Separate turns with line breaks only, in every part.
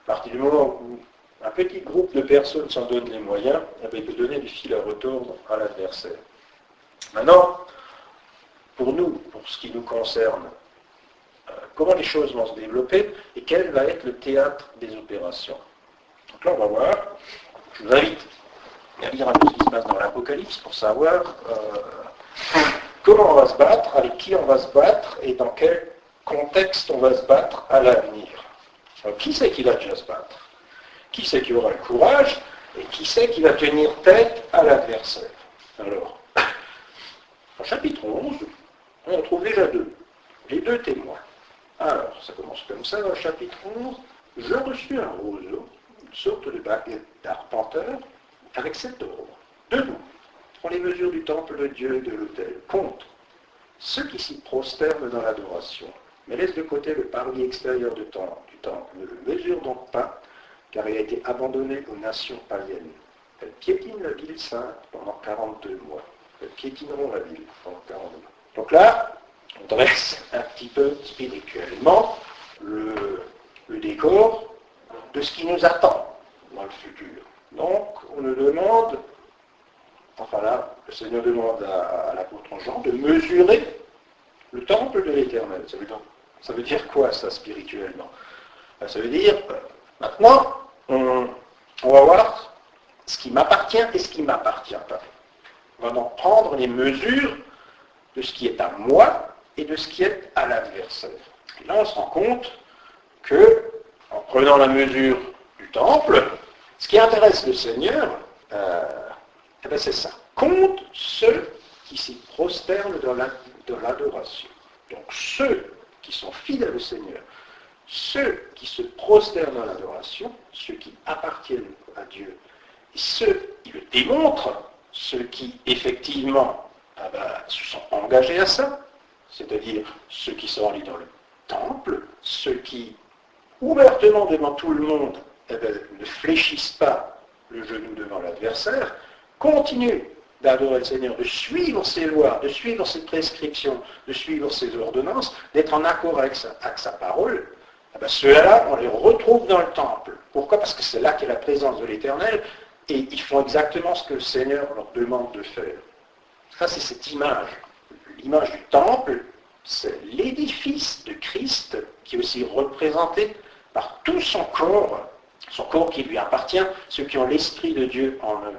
À partir du moment où un petit groupe de personnes s'en donne les moyens, il peut donner du fil à retordre à l'adversaire. Maintenant, pour nous, pour ce qui nous concerne, comment les choses vont se développer et quel va être le théâtre des opérations. Donc là, on va voir. Je vous invite à lire un peu ce qui se passe dans l'Apocalypse pour savoir comment on va se battre, avec qui on va se battre et dans quel contexte on va se battre à l'avenir. Alors, qui c'est qui va déjà se battre? Qui c'est qui aura le courage et qui c'est qui va tenir tête à l'adversaire? Alors, au chapitre 11, on en trouve déjà deux. Les deux témoins. Alors, ça commence comme ça dans le chapitre 11. Je reçus un roseau, une sorte de baguette d'arpenteur, avec 7 ordres. Debout, pour les mesures du temple de Dieu et de l'autel, contre ceux qui s'y prosternent dans l'adoration. Mais laisse de côté le parvis extérieur du temple. Ne le mesure donc pas, car il a été abandonné aux nations païennes. Elles piétinent la ville sainte pendant 42 mois. Elles piétineront la ville pendant 42 mois. Donc là, on dresse un petit peu spirituellement le décor de ce qui nous attend dans le futur. Donc, on nous demande, enfin là, le Seigneur demande à l'apôtre Jean de mesurer le temple de l'Éternel. Ça veut dire quoi, ça, spirituellement? Ça veut dire, maintenant, on va voir ce qui m'appartient et ce qui ne m'appartient pas. On va donc prendre les mesures de ce qui est à moi et de ce qui est à l'adversaire. Et là, on se rend compte que, en prenant la mesure du temple, ce qui intéresse le Seigneur, c'est ça. Compte ceux qui s'y prosternent dans l'adoration. Donc ceux qui sont fidèles au Seigneur, ceux qui se prosternent dans l'adoration, ceux qui appartiennent à Dieu, et ceux qui le démontrent, ceux qui effectivement se sont engagés à ça, c'est-à-dire ceux qui sont allés dans le temple, ceux qui ouvertement devant tout le monde ne fléchissent pas le genou devant l'adversaire, continuent d'adorer le Seigneur, de suivre ses lois, de suivre ses prescriptions, de suivre ses ordonnances, d'être en accord avec sa parole, ceux-là, on les retrouve dans le temple. Pourquoi? Parce que c'est là qu'est la présence de l'Éternel, et ils font exactement ce que le Seigneur leur demande de faire. Ça, c'est cette image. L'image du temple, c'est l'édifice de Christ qui est aussi représenté par tout son corps qui lui appartient, ceux qui ont l'Esprit de Dieu en eux.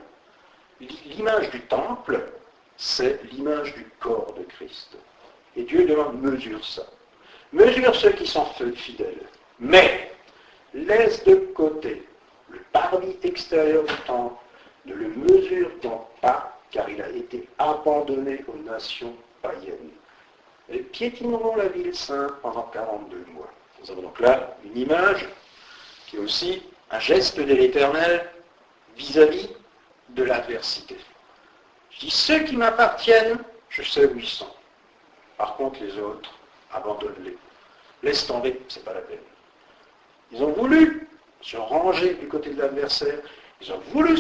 L'image du temple, c'est l'image du corps de Christ. Et Dieu demande, mesure ça. Mesure ceux qui sont fidèles. Mais, laisse de côté le parvis extérieur du temple, ne le mesure donc pas, car il a été abandonné aux nations païennes. Elles piétineront la ville sainte pendant 42 mois. Nous avons donc là une image qui est aussi un geste de l'Éternel vis-à-vis de l'adversité. Je dis, ceux qui m'appartiennent, je sais où ils sont. Par contre, les autres, abandonne-les. Laisse tomber, c'est pas la peine. Ils ont voulu se ranger du côté de l'adversaire, ils ont voulu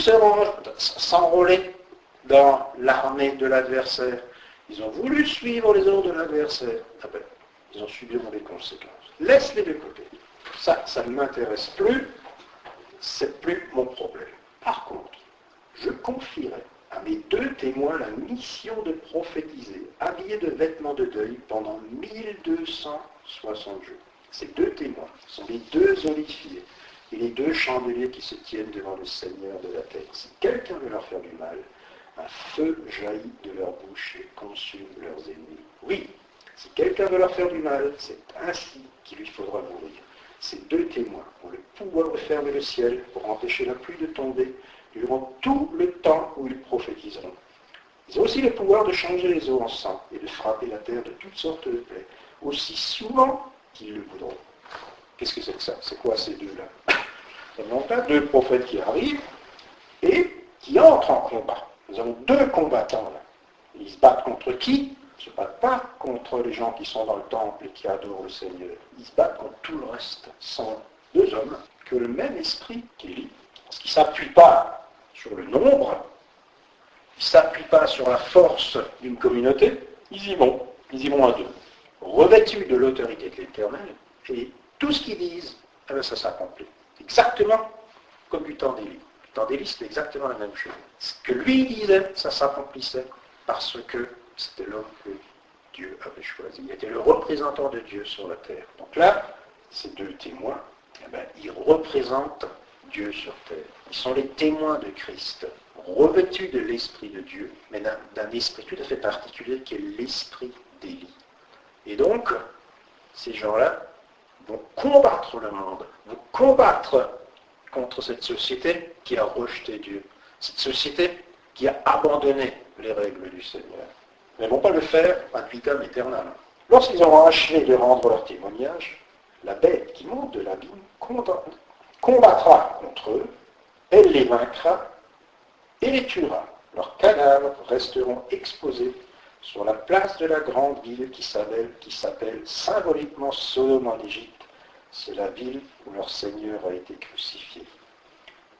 s'enrôler dans l'armée de l'adversaire, ils ont voulu suivre les ordres de l'adversaire. Ils ont subiront les conséquences. Laisse-les de côté. Ça ne m'intéresse plus, c'est plus mon problème. Par contre, je confierai à mes 2 témoins la mission de prophétiser, habillés de vêtements de deuil pendant 1260 jours. Ces 2 témoins sont les 2 oliviers et les 2 chandeliers qui se tiennent devant le Seigneur de la terre. Si quelqu'un veut leur faire du mal, un feu jaillit de leur bouche et consume leurs ennemis. Oui, si quelqu'un veut leur faire du mal, c'est ainsi qu'il lui faudra mourir. Ces 2 témoins ont le pouvoir de fermer le ciel pour empêcher la pluie de tomber durant tout le temps où ils prophétiseront. Ils ont aussi le pouvoir de changer les eaux en sang et de frapper la terre de toutes sortes de plaies, aussi souvent qu'ils le voudront. Qu'est-ce que c'est que ça? C'est quoi ces 2-là? Nous avons là 2 prophètes qui arrivent et qui entrent en combat. Nous avons 2 combattants là. Ils se battent contre qui? Ils ne se battent pas contre les gens qui sont dans le temple et qui adorent le Seigneur. Ils se battent contre tout le reste. Ce sont 2 hommes qui ont le même esprit qu'Élie, parce qu'ils ne s'appuient pas sur le nombre, ils ne s'appuient pas sur la force d'une communauté, ils y vont à 2. Revêtus de l'autorité de l'Éternel, et tout ce qu'ils disent, ça s'accomplit. Et exactement comme du temps d'Élie. Le temps d'Élie, c'était exactement la même chose. Ce que lui disait, ça s'accomplissait parce que c'était l'homme que Dieu avait choisi. Il était le représentant de Dieu sur la terre. Donc là, ces deux témoins, ils représentent Dieu sur terre. Ils sont les témoins de Christ, revêtus de l'Esprit de Dieu, mais d'un esprit tout à fait particulier qui est l'esprit d'Élie. Et donc, ces gens-là vont combattre le monde, vont combattre contre cette société qui a rejeté Dieu, cette société qui a abandonné les règles du Seigneur. Mais ils ne vont pas le faire ad vitam aeternam. Lorsqu'ils auront achevé de rendre leur témoignage, la bête qui monte de l'abîme combattra contre eux, elle les vaincra et les tuera. Leurs cadavres resteront exposés sur la place de la grande ville qui s'appelle symboliquement Sodome en Égypte. C'est la ville où leur Seigneur a été crucifié.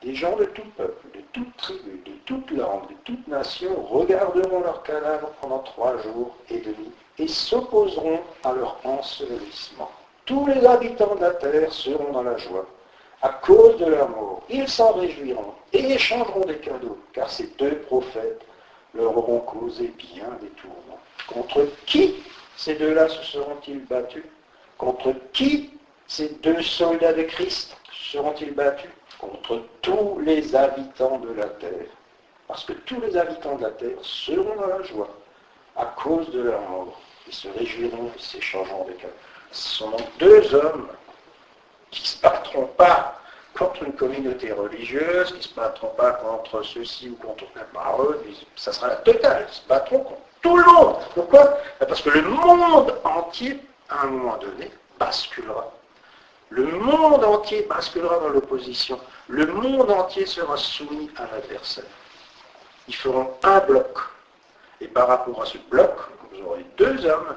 Des gens de tout peuple, de toute tribu, de toute langue, de toute nation regarderont leurs cadavres pendant 3 jours et demi et s'opposeront à leur ensevelissement. Tous les habitants de la terre seront dans la joie à cause de leur mort. Ils s'en réjouiront et échangeront des cadeaux, car ces 2 prophètes leur auront causé bien des tourments. Contre qui ces 2-là se seront-ils battus? Contre qui ces 2 soldats de Christ seront-ils battus? Contre tous les habitants de la terre. Parce que tous les habitants de la terre seront dans la joie à cause de leur mort. Ils se réjouiront et s'échangeront des cadeaux. Ce sont donc 2 hommes qui ne se battront pas contre une communauté religieuse, qui ne se battront pas contre ceci ou contre la parole, ça sera la totale, ils se battront contre tout le monde. Pourquoi? Parce que le monde entier, à un moment donné, basculera. Le monde entier basculera dans l'opposition. Le monde entier sera soumis à l'adversaire. Ils feront un bloc. Et par rapport à ce bloc, vous aurez 2 hommes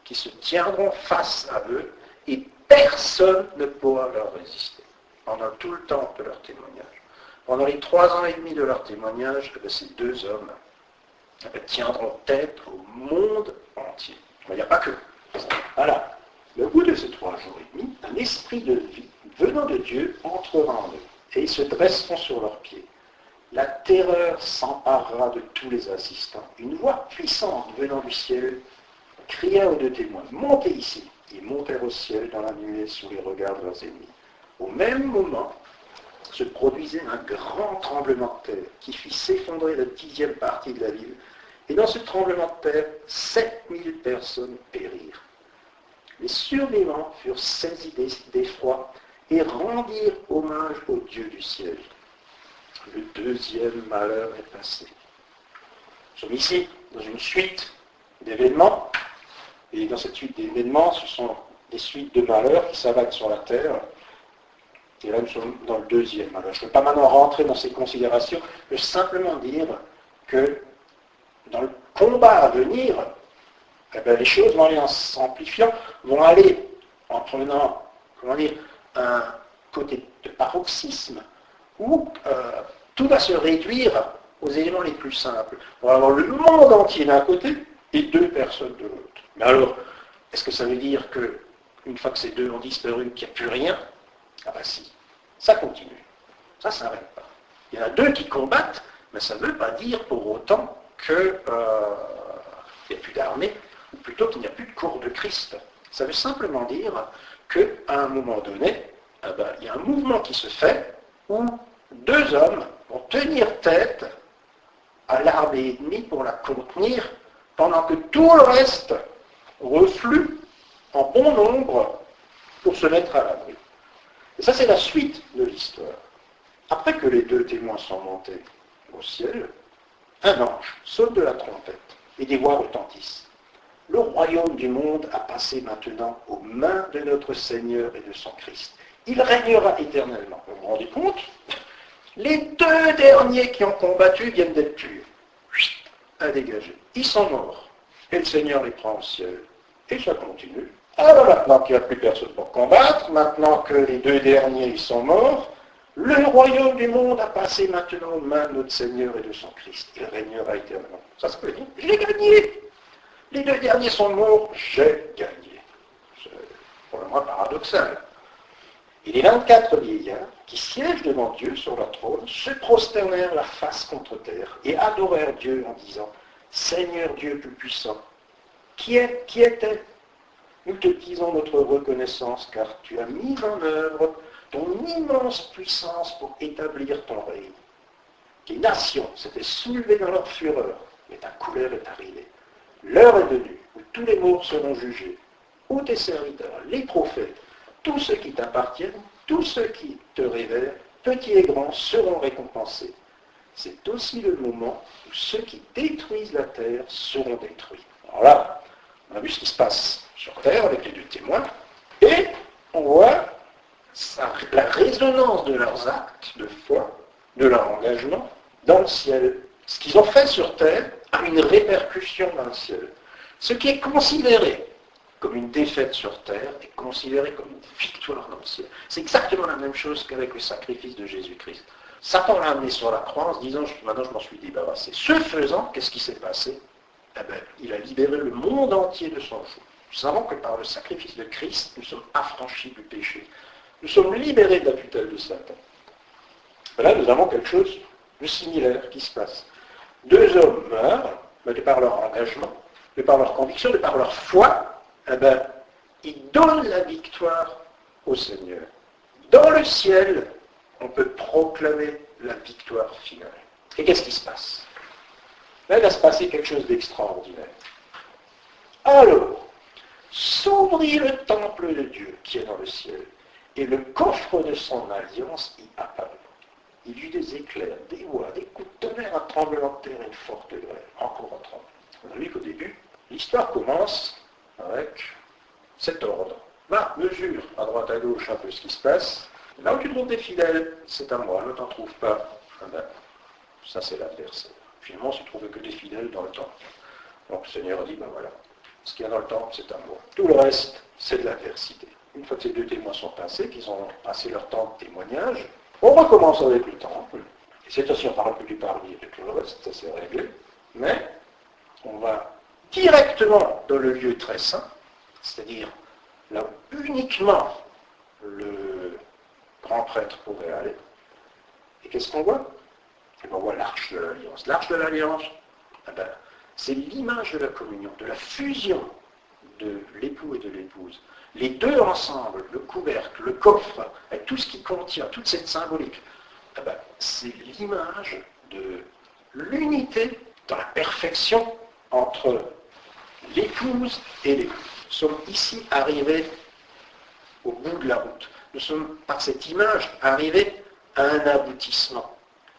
qui se tiendront face à eux et personne ne pourra leur résister pendant tout le temps de leur témoignage. Pendant les 3 ans et demi de leur témoignage, ces 2 hommes tiendront tête au monde entier. Il n'y a pas que. Voilà. Au bout de ces 3 jours et demi, un esprit de vie venant de Dieu entrera en eux, et ils se dresseront sur leurs pieds. La terreur s'emparera de tous les assistants. Une voix puissante venant du ciel cria aux 2 témoins, « Montez ici !» Ils montèrent au ciel dans la nuée sous les regards de leurs ennemis. Au même moment, se produisait un grand tremblement de terre qui fit s'effondrer la 10e partie de la ville. Et dans ce tremblement de terre, 7000 personnes périrent. Les survivants furent saisis d'effroi et rendirent hommage au Dieu du ciel. Le 2e malheur est passé. Nous sommes ici dans une suite d'événements, et dans cette suite d'événements, ce sont des suites de malheurs qui s'abattent sur la terre. Et là, nous sommes dans le 2e malheur. Je ne peux pas maintenant rentrer dans ces considérations, je veux simplement dire que dans le combat à venir, les choses vont aller en s'amplifiant, vont aller en prenant, un côté de paroxysme, où tout va se réduire aux éléments les plus simples. On va avoir le monde entier d'un côté et 2 personnes de l'autre. Mais alors, est-ce que ça veut dire qu'une fois que ces 2 ont disparu, qu'il n'y a plus rien? Ah ben si, ça continue. Ça ne s'arrête pas. Il y en a 2 qui combattent, mais ça ne veut pas dire pour autant qu'il n'y a plus d'armée, ou plutôt qu'il n'y a plus de cour de Christ. Ça veut simplement dire qu'à un moment donné, il y a un mouvement qui se fait où 2 hommes vont tenir tête à l'armée ennemie pour la contenir, pendant que tout le reste reflue en bon nombre pour se mettre à l'abri. Et ça, c'est la suite de l'histoire. Après que les 2 témoins sont montés au ciel, un ange saute de la trompette et des voix retentissent. Le royaume du monde a passé maintenant aux mains de notre Seigneur et de son Christ. Il régnera éternellement. Vous vous rendez compte? Les 2 derniers qui ont combattu viennent d'être tués. À dégager. Ils sont morts. Et le Seigneur les prend au ciel. Et ça continue. Alors maintenant qu'il n'y a plus personne pour combattre, maintenant que les 2 derniers ils sont morts, le royaume du monde a passé maintenant aux mains de notre Seigneur et de son Christ. Il régnera éternellement. Ça veut dire, j'ai gagné. Les 2 derniers sont morts, j'ai gagné. C'est pour le moins paradoxal. Et les 24 vieillards, qui siègent devant Dieu sur leur trône, se prosternèrent la face contre terre et adorèrent Dieu en disant, Seigneur Dieu Tout-Puissant, qui est-elle? Nous te disons notre reconnaissance, car tu as mis en œuvre ton immense puissance pour établir ton règne. Les nations s'étaient soulevées dans leur fureur, mais ta colère est arrivée. L'heure est venue où tous les morts seront jugés, où tes serviteurs, les prophètes, tous ceux qui t'appartiennent, tous ceux qui te révèrent, petits et grands, seront récompensés. C'est aussi le moment où ceux qui détruisent la terre seront détruits. Alors là, on a vu ce qui se passe sur terre avec les deux témoins, et on voit la résonance de leurs actes de foi, de leur engagement dans le ciel. Ce qu'ils ont fait sur terre a une répercussion dans le ciel. Ce qui est considéré comme une défaite sur terre est considéré comme une victoire dans le ciel. C'est exactement la même chose qu'avec le sacrifice de Jésus-Christ. Satan l'a amené sur la croix en se disant « Maintenant je m'en suis débarrassé ». Ce faisant, qu'est-ce qui s'est passé? Il a libéré le monde entier de son joug. Nous savons que par le sacrifice de Christ, nous sommes affranchis du péché. Nous sommes libérés de la tutelle de Satan. Là, nous avons quelque chose de similaire qui se passe. Deux hommes meurent, mais de par leur engagement, de par leur conviction, de par leur foi, ils donnent la victoire au Seigneur. Dans le ciel, on peut proclamer la victoire finale. Et qu'est-ce qui se passe? Là, il va se passer quelque chose d'extraordinaire. Alors, s'ouvrit le temple de Dieu qui est dans le ciel, et le coffre de son alliance y apparut. Il y eut des éclairs, des voix, des coups de tonnerre, un tremblement de terre et une forte grêle. Encore un tremblement. On a vu qu'au début, l'histoire commence avec cet ordre. Va, mesure à droite à gauche un peu ce qui se passe. Là où tu trouves des fidèles, c'est à moi. Ne t'en trouve pas. Ça c'est l'adversaire. Finalement, on ne se trouvait que des fidèles dans le temple. Donc le Seigneur a dit, voilà, ce qu'il y a dans le temple, c'est à moi. Tout le reste, c'est de l'adversité. Une fois que ces deux témoins sont passés, qu'ils ont passé leur temps de témoignage, on recommence avec le temple. Et cette fois-ci, on ne parle plus du parvis avec le reste, ça c'est réglé. Mais on va directement dans le lieu très saint, c'est-à-dire là où uniquement le grand prêtre pourrait aller. Et qu'est-ce qu'on voit? On voit l'arche de l'Alliance. L'arche de l'Alliance, c'est l'image de la communion, de la fusion de l'époux et de l'épouse. Les deux ensemble, le couvercle, le coffre, avec tout ce qui contient, toute cette symbolique, c'est l'image de l'unité dans la perfection entre l'épouse et l'époux. Nous sommes ici arrivés au bout de la route. Nous sommes, par cette image, arrivés à un aboutissement.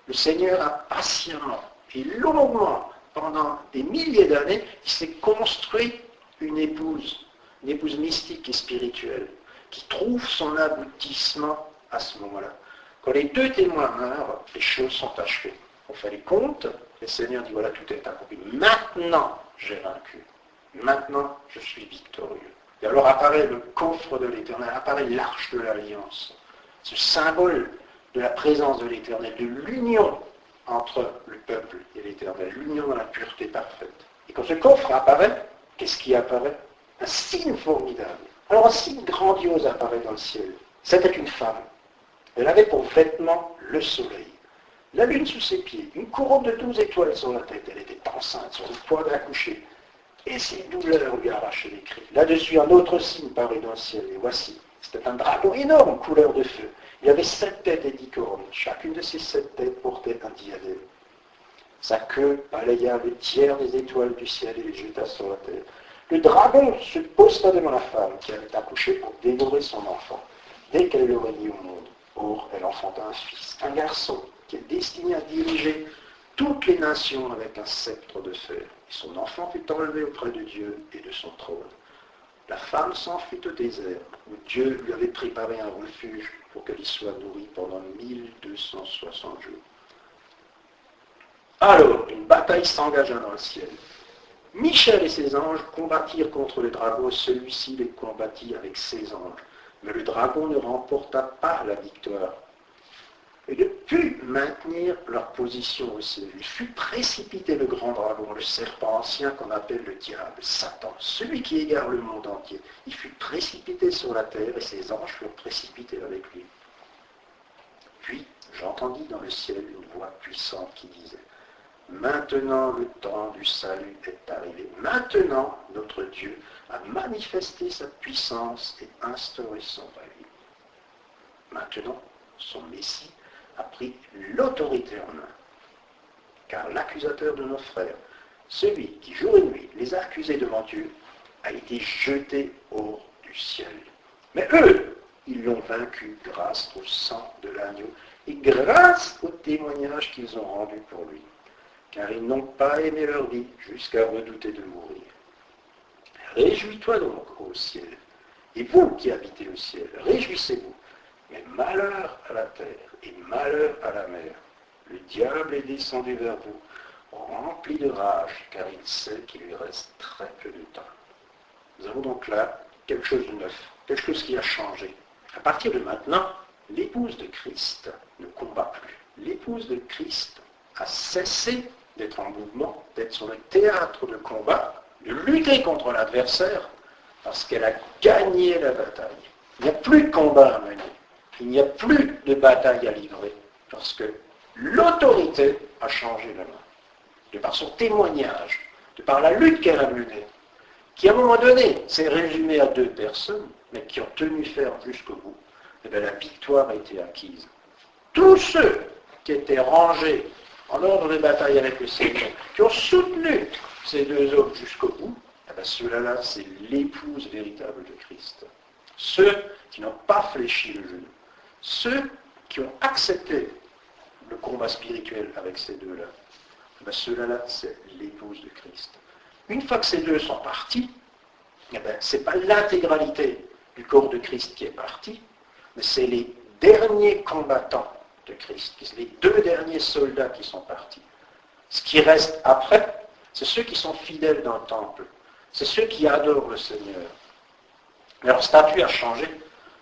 Le Seigneur a patiemment et longuement, pendant des milliers d'années, il s'est construit une épouse mystique et spirituelle, qui trouve son aboutissement à ce moment-là. Quand les deux témoins meurent, les choses sont achevées. On fait les comptes, le Seigneur dit, voilà, tout est accompli. Maintenant, j'ai vaincu. Maintenant, je suis victorieux. Et alors apparaît le coffre de l'Éternel, apparaît l'arche de l'Alliance, ce symbole de la présence de l'Éternel, de l'union entre le peuple et l'Éternel, l'union dans la pureté parfaite. Et quand ce coffre apparaît, qu'est-ce qui apparaît? Un signe formidable. Alors un signe grandiose apparaît dans le ciel. C'était une femme. Elle avait pour vêtement le soleil, la lune sous ses pieds, une couronne de 12 étoiles sur la tête. Elle était enceinte, sur le point d'accoucher. Et ses douleurs lui arrachaient les cris. Là-dessus, un autre signe parut dans le ciel. Et voici, c'était un dragon énorme, couleur de feu. Il avait 7 têtes et 10 cornes. Chacune de ces 7 têtes portait un diadème. Sa queue balaya le tiers des étoiles du ciel et les jeta sur la terre. Le dragon se posta devant la femme qui avait accouché pour dévorer son enfant, dès qu'elle l'aurait mis au monde. Or, elle enfanta un fils, un garçon, qui est destiné à diriger toutes les nations avec un sceptre de fer. Et son enfant fut enlevé auprès de Dieu et de son trône. La femme s'enfuit au désert, où Dieu lui avait préparé un refuge pour qu'elle y soit nourrie pendant 1260 jours. Alors, une bataille s'engagea dans le ciel. Michel et ses anges combattirent contre le dragon, celui-ci les combattit avec ses anges. Mais le dragon ne remporta pas la victoire. Et
pu maintenir leur position au ciel. Il fut précipité le grand dragon, le serpent ancien qu'on appelle le diable, Satan, celui qui égare le monde entier. Il fut précipité sur la terre et ses anges furent précipités avec lui. Puis j'entendis dans le ciel une voix puissante qui disait: Maintenant le temps du salut est arrivé. Maintenant notre Dieu a manifesté sa puissance et instauré son règne. Maintenant son Messie a pris l'autorité en main. Car l'accusateur de nos frères, celui qui jour et nuit les a accusés devant Dieu, a été jeté hors du ciel. Mais eux, ils l'ont vaincu grâce au sang de l'agneau et grâce au témoignage qu'ils ont rendu pour lui. Car ils n'ont pas aimé leur vie jusqu'à redouter de mourir. Réjouis-toi donc au ciel, et vous qui habitez au ciel, réjouissez-vous. Mais malheur à la terre et malheur à la mer. Le diable est descendu vers vous, rempli de rage, car il sait qu'il lui reste très peu de temps. Nous avons donc là quelque chose de neuf, quelque chose qui a changé. À partir de maintenant, l'épouse de Christ ne combat plus. L'épouse de Christ a cessé d'être en mouvement, d'être sur le théâtre de combat, de lutter contre l'adversaire, parce qu'elle a gagné la bataille. Il n'y a plus de combat à mener. Il n'y a plus de bataille à livrer, parce que l'autorité a changé la main. De par son témoignage, de par la lutte qu'elle a menée, qui à un moment donné s'est résumée à 2 personnes, mais qui ont tenu ferme jusqu'au bout, et bien la victoire a été acquise. Tous ceux qui étaient rangés en ordre de bataille avec le Seigneur, qui ont soutenu ces 2 hommes jusqu'au bout, eh bien ceux-là, c'est l'épouse véritable de Christ. Ceux qui n'ont pas fléchi le genou, ceux qui ont accepté le combat spirituel avec ces 2-là, eh bien ceux-là, c'est l'épouse de Christ. Une fois que ces 2 sont partis, eh bien, ce n'est pas l'intégralité du corps de Christ qui est parti, mais c'est les derniers combattants de Christ, les 2 derniers soldats qui sont partis. Ce qui reste après, c'est ceux qui sont fidèles dans le temple, c'est ceux qui adorent le Seigneur. Mais leur statut a changé.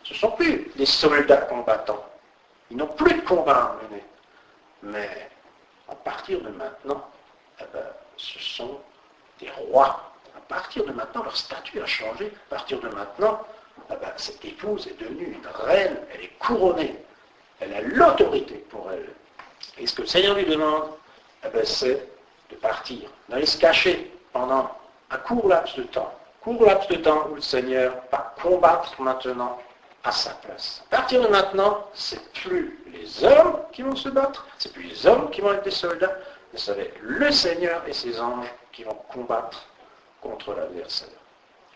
Ce ne sont plus des soldats combattants. Ils n'ont plus de combat à mener. Mais à partir de maintenant, eh bien, ce sont des rois. À partir de maintenant, leur statut a changé. À partir de maintenant, eh bien, cette épouse est devenue une reine. Elle est couronnée. Elle a l'autorité pour elle. Et ce que le Seigneur lui demande, eh bien, c'est de partir, d'aller se cacher pendant un court laps de temps. Court laps de temps où le Seigneur va combattre maintenant à sa place. À partir de maintenant, c'est plus les hommes qui vont se battre, c'est plus les hommes qui vont être des soldats, mais ça va être le Seigneur et ses anges qui vont combattre contre l'adversaire.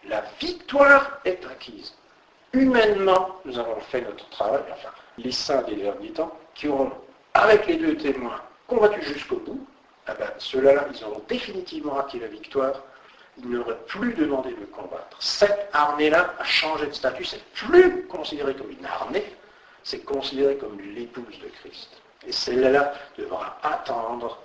La victoire est acquise. Humainement, nous avons fait notre travail, enfin, les saints des derniers temps, qui auront, avec les 2 témoins, combattu jusqu'au bout, eh ben, ceux-là, ils auront définitivement acquis la victoire. Ils n'auraient plus demandé de combattre. Cette armée-là a changé de statut. C'est plus considéré comme une armée, c'est considéré comme l'épouse de Christ. Et celle-là devra attendre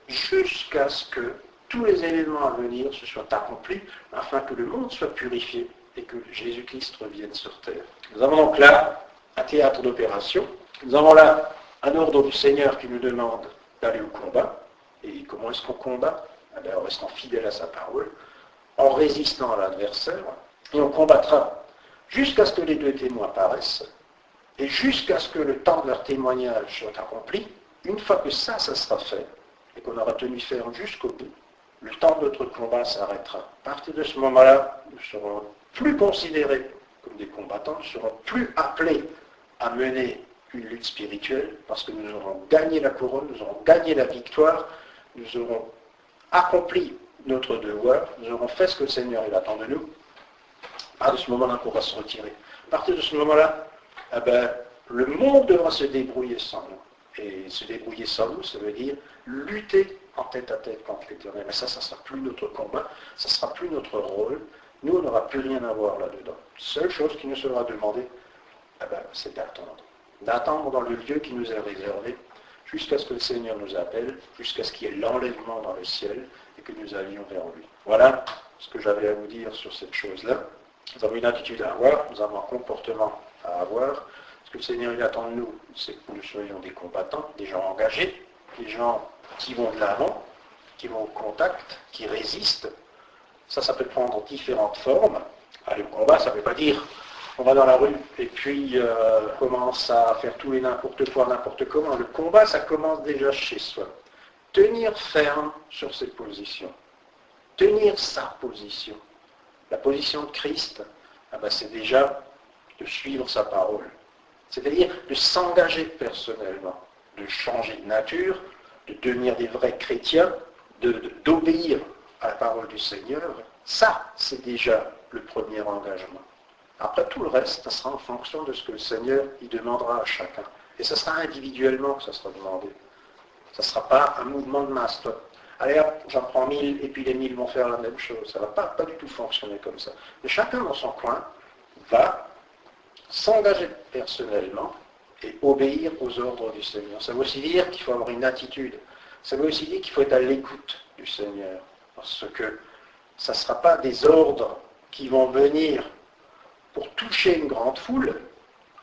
jusqu'à ce que tous les événements à venir se soient accomplis, afin que le monde soit purifié et que Jésus-Christ revienne sur terre. Nous avons donc là un théâtre d'opération. Nous avons là un ordre du Seigneur qui nous demande d'aller au combat. Et comment est-ce qu'on combat ? Eh bien, en restant fidèle à sa parole, en résistant à l'adversaire, et on combattra jusqu'à ce que les 2 témoins apparaissent, et jusqu'à ce que le temps de leur témoignage soit accompli. Une fois que ça sera fait, et qu'on aura tenu ferme jusqu'au bout, le temps de notre combat s'arrêtera. À partir de ce moment-là, nous serons plus considérés comme des combattants, nous serons plus appelés à mener une lutte spirituelle, parce que nous aurons gagné la couronne, nous aurons gagné la victoire, nous aurons accompli notre devoir, nous aurons fait ce que le Seigneur il attend de nous. À partir de ce moment-là qu'on va se retirer. À partir de ce moment-là, eh ben, le monde devra se débrouiller sans nous. Et se débrouiller sans nous, ça veut dire lutter en tête à tête contre l'Éternel. Mais ça ne sera plus notre combat, ça ne sera plus notre rôle. Nous, on n'aura plus rien à voir là-dedans. La seule chose qui nous sera demandée, eh ben, c'est d'attendre. D'attendre dans le lieu qui nous est réservé, jusqu'à ce que le Seigneur nous appelle, jusqu'à ce qu'il y ait l'enlèvement dans le ciel et que nous allions vers lui. Voilà ce que j'avais à vous dire sur cette chose-là. Nous avons une attitude à avoir, nous avons un comportement à avoir. Ce que le Seigneur il attend de nous, c'est que nous soyons des combattants, des gens engagés, des gens qui vont de l'avant, qui vont au contact, qui résistent. Ça peut prendre différentes formes. Le combat, ça ne veut pas dire on va dans la rue et puis on commence à faire tout et n'importe quoi, n'importe comment. Le combat, ça commence déjà chez soi. Tenir ferme sur ses positions. Tenir sa position. La position de Christ, c'est déjà de suivre sa parole. C'est-à-dire de s'engager personnellement, de changer de nature, de devenir des vrais chrétiens, d'obéir à la parole du Seigneur. Ça, c'est déjà le premier engagement. Après, tout le reste, ça sera en fonction de ce que le Seigneur y demandera à chacun. Et ce sera individuellement que ça sera demandé. Ça ne sera pas un mouvement de masse. Allez hop, j'en prends 1000 et puis les 1000 vont faire la même chose. Ça ne va pas du tout fonctionner comme ça. Mais chacun dans son coin va s'engager personnellement et obéir aux ordres du Seigneur. Ça veut aussi dire qu'il faut avoir une attitude. Ça veut aussi dire qu'il faut être à l'écoute du Seigneur. Parce que ça ne sera pas des ordres qui vont venir pour toucher une grande foule,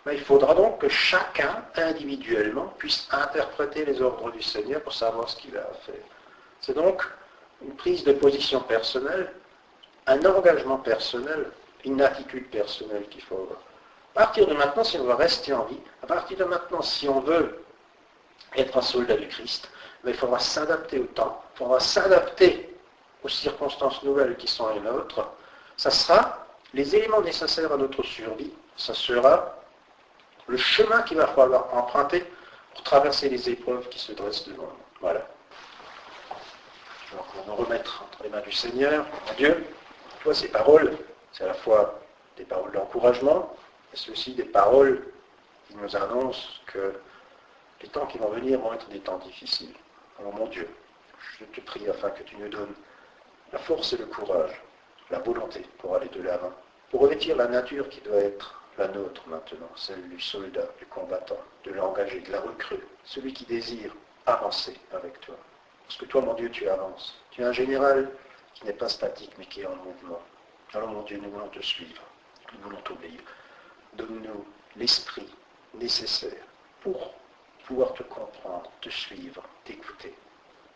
mais il faudra donc que chacun, individuellement, puisse interpréter les ordres du Seigneur pour savoir ce qu'il a à faire. C'est donc une prise de position personnelle, un engagement personnel, une attitude personnelle qu'il faut avoir. À partir de maintenant, si on veut rester en vie, à partir de maintenant, si on veut être un soldat du Christ, il faudra s'adapter au temps, il faudra s'adapter aux circonstances nouvelles qui sont les nôtres. Ça sera les éléments nécessaires à notre survie, ça sera le chemin qu'il va falloir emprunter pour traverser les épreuves qui se dressent devant nous. Voilà. Alors, on va nous remettre entre les mains du Seigneur, mon Dieu. Toi, ces paroles, c'est à la fois des paroles d'encouragement, mais c'est aussi des paroles qui nous annoncent que les temps qui vont venir vont être des temps difficiles. Alors, mon Dieu, je te prie afin que tu nous donnes la force et le courage, la volonté pour aller de l'avant, pour revêtir la nature qui doit être la nôtre maintenant, celle du soldat, du combattant, de l'engagé, de la recrue, celui qui désire avancer avec toi. Parce que toi, mon Dieu, tu avances. Tu es un général qui n'est pas statique, mais qui est en mouvement. Alors, mon Dieu, nous voulons te suivre, nous voulons t'obéir. Donne-nous l'esprit nécessaire pour pouvoir te comprendre, te suivre, t'écouter,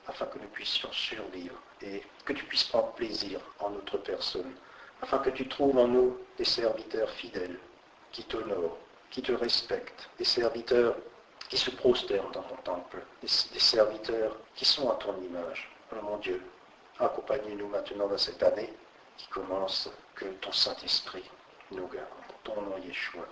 afin que nous puissions survivre et que tu puisses prendre plaisir en notre personne, afin que tu trouves en nous des serviteurs fidèles, qui t'honorent, qui te respectent, des serviteurs qui se prosternent dans ton temple, des serviteurs qui sont à ton image. Alors mon Dieu, accompagne-nous maintenant dans cette année qui commence, que ton Saint-Esprit nous garde. Ton nom Yeshua.